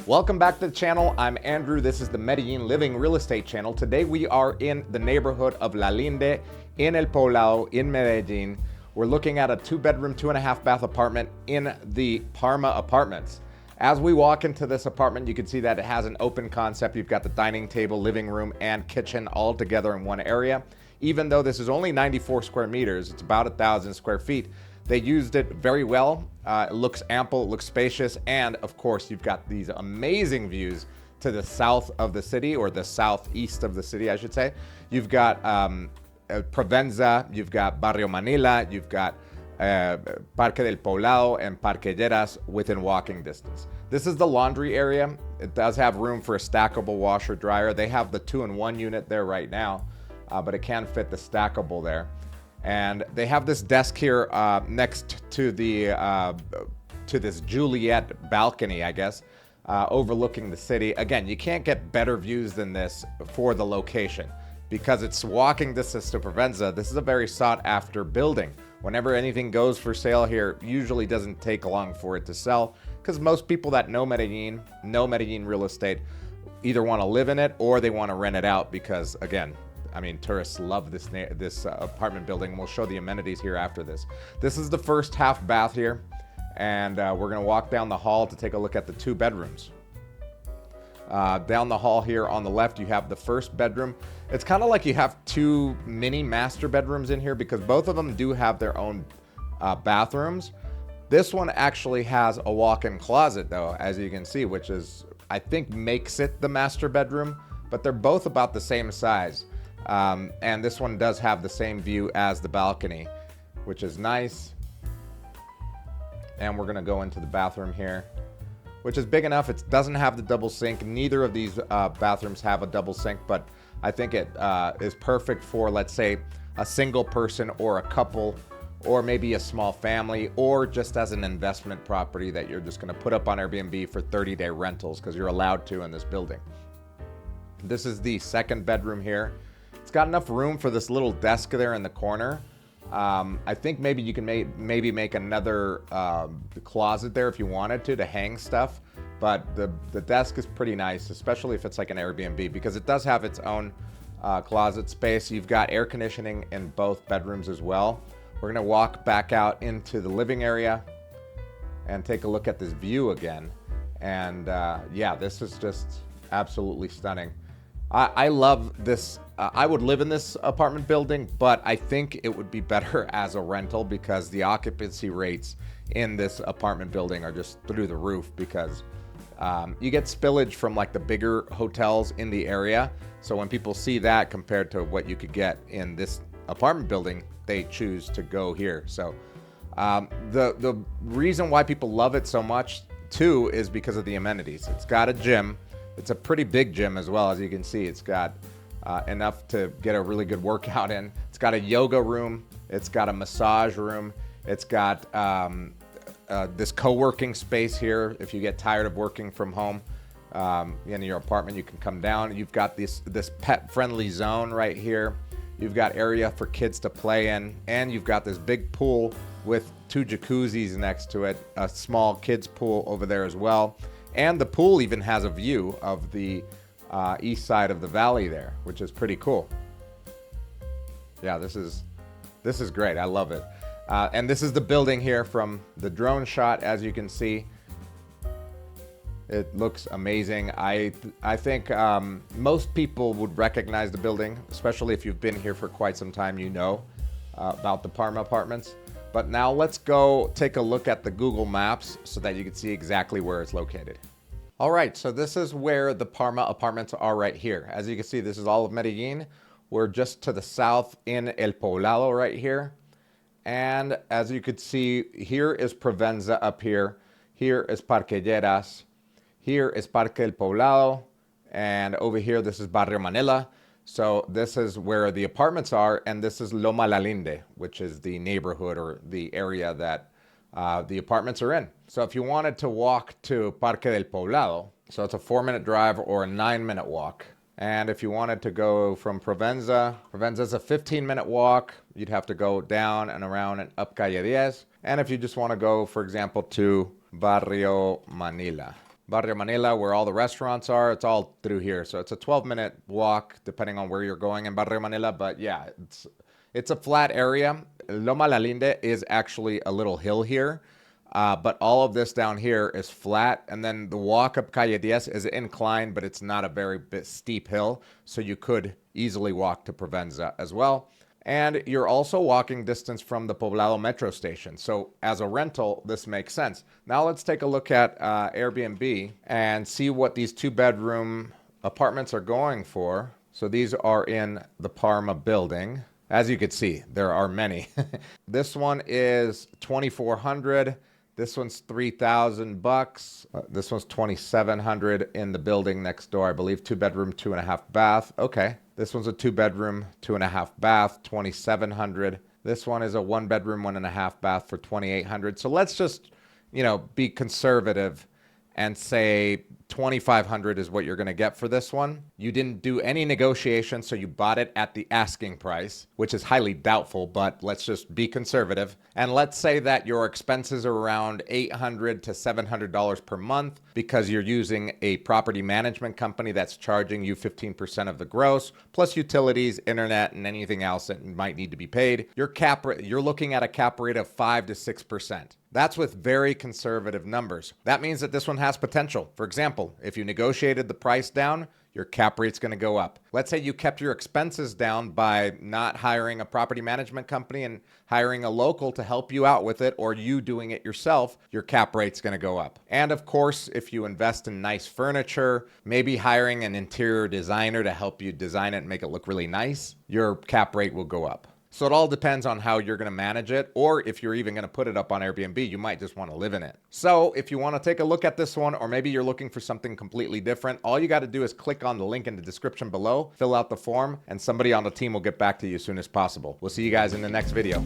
Welcome back to the channel. I'm Andrew. This is the Medellin Living Real Estate channel. Today we are in the neighborhood of La Linde in El Poblado in Medellin. We're looking at a 2-bedroom, 2.5-bath apartment in the Parma Apartments. As we walk into this apartment, you can see that it has an open concept. You've got the dining table, living room, and kitchen all together in one area. Even though this is only 94 square meters, it's about 1,000 square feet. They used it very well. It looks ample, it looks spacious, and of course, you've got these amazing views to the south of the city, or the southeast of the city, I should say. You've got Provenza, you've got Barrio Manila, you've got Parque del Poblado and Parque Lleras within walking distance. This is the laundry area. It does have room for a stackable washer dryer. They have the 2-in-1 unit there right now, but it can fit the stackable there. And they have this desk here next to the to this Juliet balcony, I guess, overlooking the city. Again, you can't get better views than this for the location because it's walking distance to Provenza. This is a very sought after building. Whenever anything goes for sale here, usually doesn't take long for it to sell because most people that know Medellin real estate, either want to live in it or they want to rent it out because, again, I mean, tourists love this apartment building. We'll show the amenities here after this. This is the first half bath here, and we're gonna walk down the hall to take a look at the 2 bedrooms. Down the hall here on the left, you have the first bedroom. It's kind of like you have 2 mini master bedrooms in here because both of them do have their own bathrooms. This one actually has a walk-in closet though, as you can see, which is, I think, makes it the master bedroom, but they're both about the same size. And this one does have the same view as the balcony, which is nice. And we're gonna go into the bathroom here, which is big enough. It doesn't have the double sink. Neither of these bathrooms have a double sink, but I think it is perfect for, let's say, a single person or a couple, or maybe a small family, or just as an investment property that you're just gonna put up on Airbnb for 30-day rentals because you're allowed to in this building. This is the second bedroom here. It's got enough room for this little desk there in the corner. I think maybe you can maybe make another closet there if you wanted to hang stuff. But the desk is pretty nice, especially if it's like an Airbnb, because it does have its own closet space. You've got air conditioning in both bedrooms as well. We're gonna walk back out into the living area and take a look at this view again. And yeah, this is just absolutely stunning. I love this. I would live in this apartment building, but I think it would be better as a rental because the occupancy rates in this apartment building are just through the roof because you get spillage from like the bigger hotels in the area. So when people see that compared to what you could get in this apartment building, they choose to go here. So the reason why people love it so much too is because of the amenities. It's got a gym. It's a pretty big gym as well, as you can see. It's got enough to get a really good workout in. It's got a yoga room. It's got a massage room. It's got this co-working space here. If you get tired of working from home in your apartment, you can come down. You've got this pet-friendly zone right here. You've got area for kids to play in, and you've got this big pool with 2 jacuzzis next to it, a small kids pool over there as well. And the pool even has a view of the east side of the valley there, which is pretty cool. Yeah, this is great. I love it. And this is the building here from the drone shot. As you can see, it looks amazing. I think most people would recognize the building, especially if you've been here for quite some time. You know about the Parma Apartments. But now let's go take a look at the Google Maps so that you can see exactly where it's located. All right, so this is where the Parma Apartments are right here. As you can see, this is all of Medellin. We're just to the south in El Poblado right here. And as you could see, here is Provenza up here. Here is Parque Lleras. Here is Parque del Poblado. And over here, this is Barrio Manila. So this is where the apartments are, and this is Loma La Linde, which is the neighborhood or the area that the apartments are in. So if you wanted to walk to Parque del Poblado, so it's a 4-minute drive or a 9-minute walk. And if you wanted to go from Provenza, Provenza's a 15-minute walk. You'd have to go down and around and up Calle 10. And if you just want to go, for example, to Barrio Manila, Barrio Manila, where all the restaurants are, it's all through here. So it's a 12-minute walk, depending on where you're going in Barrio Manila. But yeah, it's a flat area. Loma La Linde is actually a little hill here. But all of this down here is flat. And then the walk up Calle 10 is inclined, but it's not a very steep hill. So you could easily walk to Provenza as well. And you're also walking distance from the Poblado metro station. So as a rental, this makes sense. Now let's take a look at Airbnb and see what these 2-bedroom apartments are going for. So these are in the Parma building. As you can see, there are many. This one is $2,400. This one's $3,000. This one's $2,700 in the building next door. I believe 2-bedroom, 2.5 bath. Okay. This one's a 2-bedroom, 2.5 bath, $2,700. This one is a 1-bedroom, 1.5 bath for $2,800. So let's just, be conservative and say $2,500 is what you're going to get for this one. You didn't do any negotiation, so you bought it at the asking price, which is highly doubtful, but let's just be conservative. And let's say that your expenses are around $800 to $700 per month because you're using a property management company that's charging you 15% of the gross, plus utilities, internet, and anything else that might need to be paid. You're looking at a cap rate of 5 to 6%. That's with very conservative numbers. That means that this one has potential. For example, if you negotiated the price down, your cap rate's going to go up. Let's say you kept your expenses down by not hiring a property management company and hiring a local to help you out with it, or you doing it yourself, your cap rate's going to go up. And of course, if you invest in nice furniture, maybe hiring an interior designer to help you design it and make it look really nice, your cap rate will go up. So it all depends on how you're going to manage it, or if you're even going to put it up on Airbnb, you might just want to live in it. So if you want to take a look at this one, or maybe you're looking for something completely different, all you got to do is click on the link in the description below, fill out the form, and somebody on the team will get back to you as soon as possible. We'll see you guys in the next video.